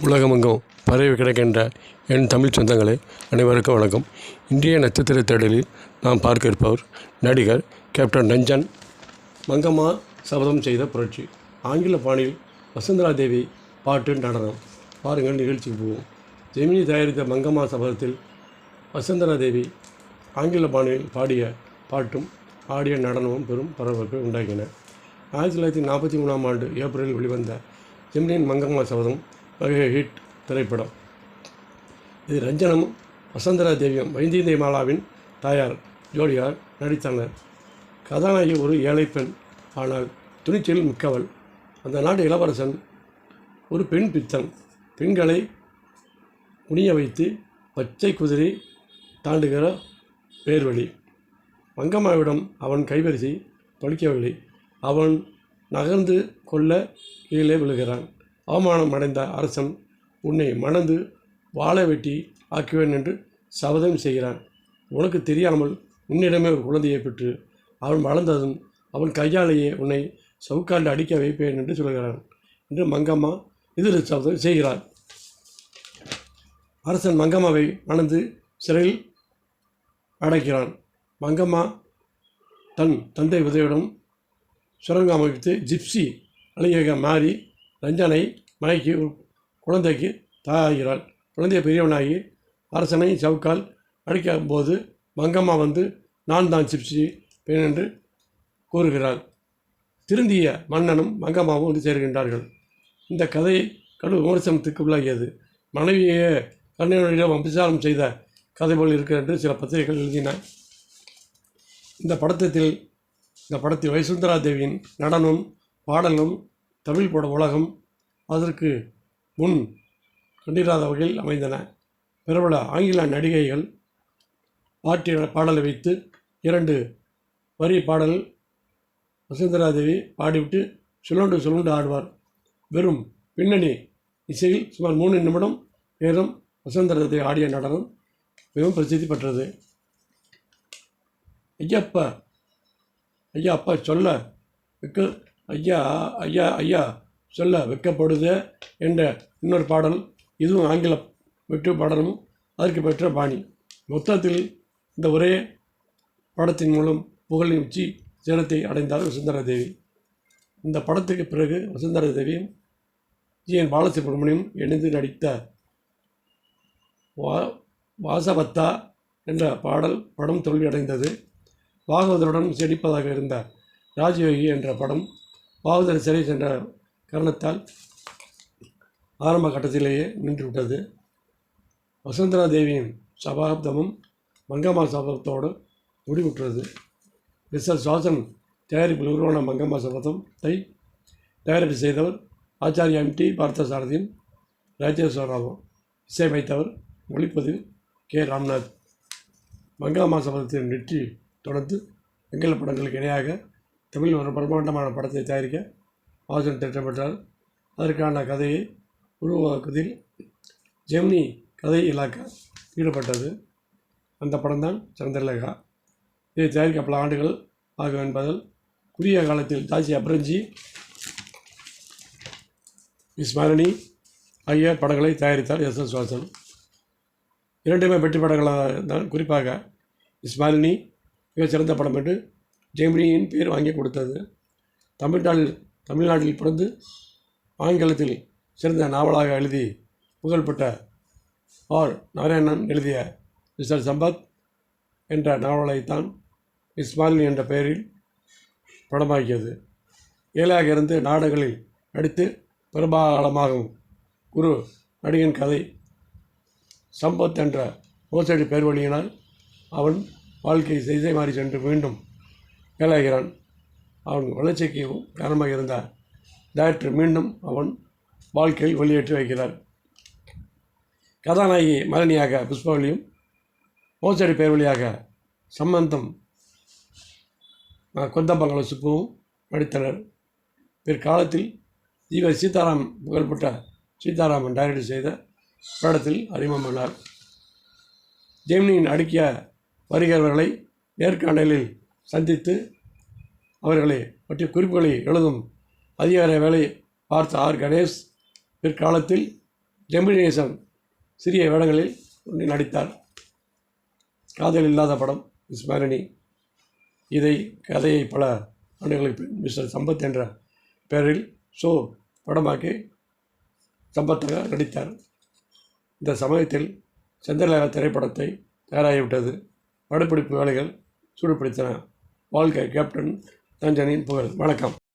உலகமெங்கும் பரவி கிடக்கின்ற என் தமிழ் சொந்தங்களே அனைவருக்கும் வணக்கம். இன்றைய நட்சத்திர தேடலில் நாம் பார்க்க இருப்பவர் நடிகர் கேப்டன் ரஞ்சன். மங்கம்மா சபதம் செய்த புரட்சி. ஆங்கில பாணியில் வசுந்தரா தேவி பாட்டு நடனம். பாருங்கள், நிகழ்ச்சிக்கு போவோம். ஜெமினி தயாரித்த மங்கம்மா சபதத்தில் வசுந்தரா தேவி ஆங்கில பாணியில் பாடிய பாட்டும் ஆடிய நடனமும் பெரும் பரபரப்பை உண்டாக்கின. 1943ஆம் ஆண்டு ஏப்ரலில் வெளிவந்த ஜெமினியின் மங்கம்மா சபதம் வகை ஹிட் திரைப்படம். இது ரஞ்சனும் வசுந்தரா தேவியும் வைத்தியந்தி மாலாவின் தாயார் ஜோடியார் நடித்தனர். கதாநாயகி ஒரு ஏழை பெண், ஆனால் துணிச்சல் மிக்கவள். அந்த நாட்டு இளவரசன் ஒரு பெண் பித்தன். பெண்களை குனிய வைத்து பச்சை குதிரை தாண்டுகிற பேர்வழி. மங்கம்மாவிடம் அவன் கைவரிசை பலிக்கவில்லை. அவன் நகர்ந்து கொள்ள கீழே விழுகிறான். அவமானம் அடைந்த அரசன் உன்னை மணந்து வாழை வெட்டி ஆக்குவேன் என்று சபதம் செய்கிறான். உனக்கு தெரியாமல் உன்னிடமே ஒரு குழந்தையை பெற்று அவன் வளர்ந்ததும் அவன் கையாலேயே உன்னை சவுக்காண்டு அடிக்க வைப்பேன் என்று சொல்கிறான் என்று மங்கம்மா எதிர் சபதம் செய்கிறார். அரசன் மங்கம்மாவை மணந்து சிறையில் அடைக்கிறான். மங்கம்மா தன் தந்தை உதவியுடன் சுரங்கம் அமைத்து ஜிப்சி அழகியாக மாறி ரஞ்சனை மயக்கி குழந்தைக்கு தாயாகிறாள். குழந்தைய பெரியவனாகி அரசனை சவுக்கால் அடிக்கும் போது மங்கம்மா வந்து நான் தான் ஜிப்சி பெண் என்று கூறுகிறாள். திருந்திய மன்னனும் மங்கம்மாவும் வந்து சேர்கின்றார்கள். இந்த கதை கடும் விமர்சனத்துக்கு உள்ளாகியது. மனைவியே கண்ணனிடம் அபிசாரம் செய்த கதை போல் இருக்கிறது என்று சில பத்திரிகைகள் எழுதின. இந்த படத்தில் வசுந்தரா தேவியின் நடனம் பாடலும் தமிழ் பட உலகம் அதற்கு முன் கண்டிராத வகையில் அமைந்தன. பிரபல ஆங்கில நடிகைகள் பாடலை வைத்து 2 வரி பாடல் வசுந்தரா தேவி பாடிவிட்டு சுழண்டு ஆடுவார். வெறும் பின்னணி இசையில் சுமார் 3 நிமிடம் நேரம் வசுந்தரா தேவி ஆடிய நடனம் மிகவும் பிரசித்தி பெற்றது. ஐயா அப்பா சொல்ல வைக்க ஐயா ஐயா ஐயா சொல்ல வைக்கப்படுதே என்ற இன்னொரு பாடல், இதுவும் ஆங்கில வெற்று பாடலும் அதற்கு பெற்ற பாணி. மொத்தத்தில் இந்த ஒரே படத்தின் மூலம் புகழின் உச்சி சேரத்தை அடைந்தார் வசுந்தரா தேவி. இந்த படத்துக்கு பிறகு வசுந்தரா தேவியும் ஜி.என். பாலசுப்ரமணியம் இணைந்து நடித்த வாசவத்தா என்ற படம் தோல்வியடைந்தது. பாகவதருடன் செடிப்பதாக இருந்த ராஜயோகி என்ற படம் பாகவதர் சிறை சென்ற காரணத்தால் ஆரம்ப கட்டத்திலேயே நின்றுவிட்டது. வசுந்தரா தேவியின் சபாப்தமும் மங்கம்மா சபதத்தோடு முடிவுற்றது. மிஸ்டர் சுவாசன் தயாரிப்பில் உருவான மங்கம்மா சபதத்தை தயாரிப்பு செய்தவர் ஆச்சாரியா எம்.டி. பார்த்தசாரதியும் ராஜேஸ்வர ராவும். இசையமைத்தவர் ஒளிப்பதிவு கே. ராம்நாத். மங்கம்மா சபதத்தின் வெற்றி தொடர்ந்து ஆங்கில படங்களுக்கு இணையாக தமிழில் ஒரு பிரம்மாண்டமான படத்தை தயாரிக்க வாசன் திட்டமிட்டார். அதற்கான கதையை உருவாக்குவதில் ஜெமினி கதை இலாக்கா ஈடுபட்டது. அந்த படம்தான் சந்திரலேகா. இதை தயாரிக்க பல ஆண்டுகள் ஆகும் என்பதால் குறுகிய காலத்தில் தாசி அப்ரஞ்சி, இஸ்மாலினி ஆகிய படங்களை தயாரித்தார் எஸ்.எஸ். வாசன். 2மே வெற்றி படங்களாக தான். குறிப்பாக இஸ்மாலினி மிகச்சிறந்த படம் என்று ஜெமினியின் பேர் வாங்கி கொடுத்தது. தமிழ்நாட்டில் பிறந்து ஆங்கிலத்தில் சிறந்த நாவலாக எழுதி புகழ்பெற்ற ஆர். நாராயணன் எழுதிய மிஸ்டர் சம்பத் என்ற நாவலைத்தான் இஸ்மாலினி என்ற பெயரில் படமாக்கியது. ஏழையாக இருந்து நாடகங்களில் நடித்து பிரபலமாகும் குரு நடிகன் கதை. சம்பத் என்ற மோசடி பெயர் வழியினால் அவன் வாழ்க்கை செய்தை மாறி சென்று மீண்டும் ஏழாகிறான். அவன் வளர்ச்சிக்கு காரணமாக இருந்த டைரக்டர் மீண்டும் அவன் வாழ்க்கையில் வெளியேற்றி வைக்கிறார். கதாநாயகி மலனியாக புஷ்பவலியும் மோசடி பெயர் வழியாக சம்பந்தம் கொந்தமங்கலம் சுப்புவும் நடித்தனர். பிற்காலத்தில் ஜீவ சீதாராம் புகழ்பெற்ற சீதாராமன் டைரக்டர் செய்த படத்தில் அறிமுகமானார். ஜெமினியின் அடுக்கிய வருகிறவர்களை நேர்காணலில் சந்தித்து அவர்களை பற்றிய குறிப்புகளை எழுதும் அதிகார வேலை பார்த்த ஆர். கணேஷ் பிற்காலத்தில் ஜெமினி கணேசன் சிறிய வேடங்களில் நடித்தார். காதல் இல்லாத படம் இஸ்மாலினி. கதையை பல ஆண்டுகளுக்கு மிஸ்டர் சம்பத் என்ற பெயரில் படமாக்கி சம்பத்தாக நடித்தார். இந்த சமயத்தில் செந்தலையா திரைப்படத்தை தயாராகிவிட்டது. படப்பிடிப்பு வேலைகள் சூடுபிடித்தன. வாழ்க கேப்டன் ரஞ்சனின் புகழ். வணக்கம்.